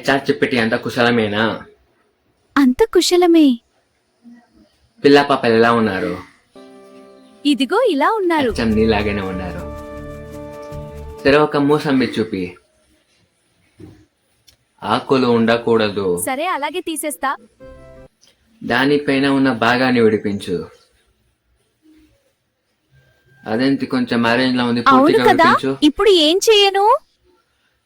HR చెప్పేటి అంత కుశలమేనా? అంత కుశలమే. పిల్ల పాపలు ఎలా ఉన్నారు? ఇదిగో ఇలా ఉన్నారు. అచ్చం నీలాగానే ఉన్నారు. సరే, ఒక మూసంబి చూపి. ఆకులు ఉండకూడదు. సరే, అలాగే తీసేస్తా. దానిపైన ఉన్న భాగాన్ని విడిపించు. అదేంటి కొంచెం ఆరెంజ్ లా ఉంది, అవును పూర్తిగా కదా, విడిపించు. ఇప్పుడు ఏం చేయను?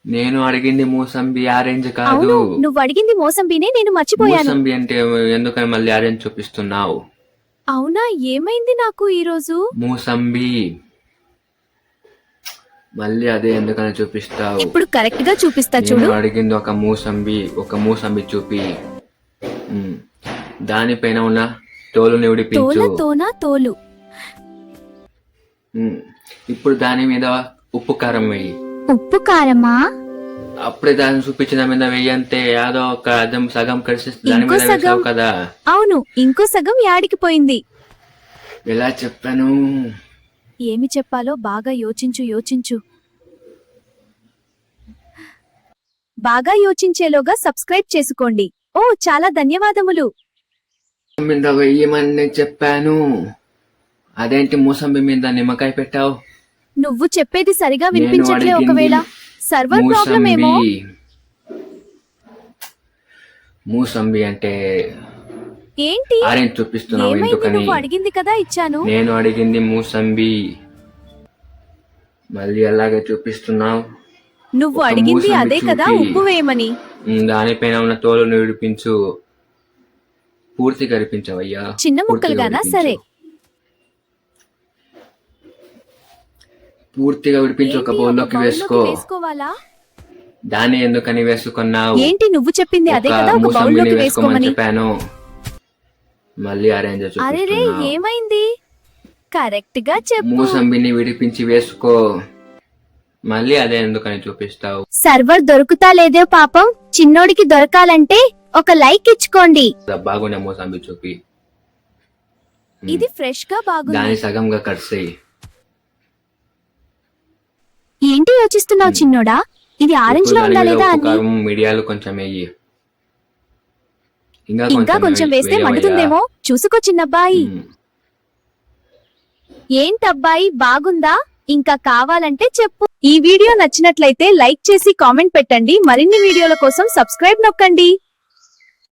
నేను అడిగింది మూసంబి, ఆరెంజ్ కాదు. అవును, నువ్వు అడిగింది మోసంబినే, నేను మర్చిపోయాను. మూసంబి అంటే ఎందుకని మళ్ళీ ఆరెంజ్ చూపిస్తున్నావు? అవునా, ఏమైంది నాకు ఈరోజు? మూసంబి మళ్ళీ అదే ఎందుకని చూపిస్తావు? ఇప్పుడు కరెక్ట్ గా చూపిస్తా చూడు. నేను అడిగింది ఒక మూసంబి చూపి. దానిపైన ఉన్న తోలుని విడిపించు. తోలు. ఇప్పుడు దాని మీద ఉప్పు కారం వేయి. ఉప్పు కారమా? అప్పుడే దాన్ని చూపించిన మీద వెయ్యి అంతే. యాదో ఒక అర్థం సగం కలిసి దాని మీద వేసావు కదా. అవును, ఇంకో సగం యాడికి పోయింది. ఎలా చెప్పాను? ఏమి చెప్పాలో బాగా యోచించు. బాగా యోచించేలోగా సబ్స్క్రైబ్ చేసుకోండి. ఓ, చాలా ధన్యవాదములు. మీద వెయ్యమని నేను చెప్పాను. అదేంటి మూసంబి మీద నిమ్మకాయ పెట్టావు? నువ్వు చెప్పేది సరిగా వినిపించట్లే. ఒకవేళ సర్వర్ ప్రాబ్లం ఏమో. మూసంబి అంటే ఏంటి? ఆరెంజ్ చూపిస్తున్నావు ఏమైంది? ఎందుకని? నువ్వు అడిగింది కదా ఇచ్చాను. నేను అడిగింది మూసంబి, మళ్ళీ అలాగే చూపిస్తున్నావు. నువ్వు ఒక అడిగింది మూసంబి అదే కదా, చూపి. ఉప్పు వేయమని. దానిపైన ఉన్న తోలును విడిపించు. పూర్తిగా విడిపించవయ్యా. చిన్న పూర్తిగా ముక్కలుగానా? విడిపించు. సరే. పూర్తిగా విడిపించి ఒక ఏంటి, బౌల్లోకి వేసుకో. వేసుకోవాలా? దాన్ని ఎందుకని వేసుకున్నావు? ఏంటి, నువ్వు చెప్పింది అదే కదా, ఒక మూసంబిని బౌల్లోకి వేసుకోమని వేసుకోమని. చెప్పాను. మళ్ళీ ఆరెంజ్ అరే, చూపిస్తున్నావు. ఏమైంది? కరెక్ట్ గా చెప్పు. మూసంబిని విడిపించి వేసుకో. మళ్ళీ అదే ఎందుకని చూపిస్తావు? సర్వర్ దొరుకుతా లేదో పాపం. చిన్నోడికి దొరకాలంటే ఒక లైక్ ఇచ్చుకోండి. బాగునే మూసంబి చూపి. ఇది ఫ్రెష్ గా బాగుంది. దాని సగంగా కట్ చేయి. ఏంటి యోచిస్తున్నావు చిన్నోడా? ఇది ఆరెంజ్ లో ఉందా లేదా అని. మిడియాలు కొంచెం వేయి. ఇంకా కొంచెం వేస్తే మండుతుందేమో. చూసుకో చిన్నబ్బాయి. ఏంటబ్బాయి, బాగుందా? ఇంకా కావాలంటే చెప్పు. ఈ వీడియో నచ్చినట్లయితే లైక్ చేసి కామెంట్ పెట్టండి. మరిన్ని వీడియోల కోసం సబ్స్క్రైబ్ నొక్కండి.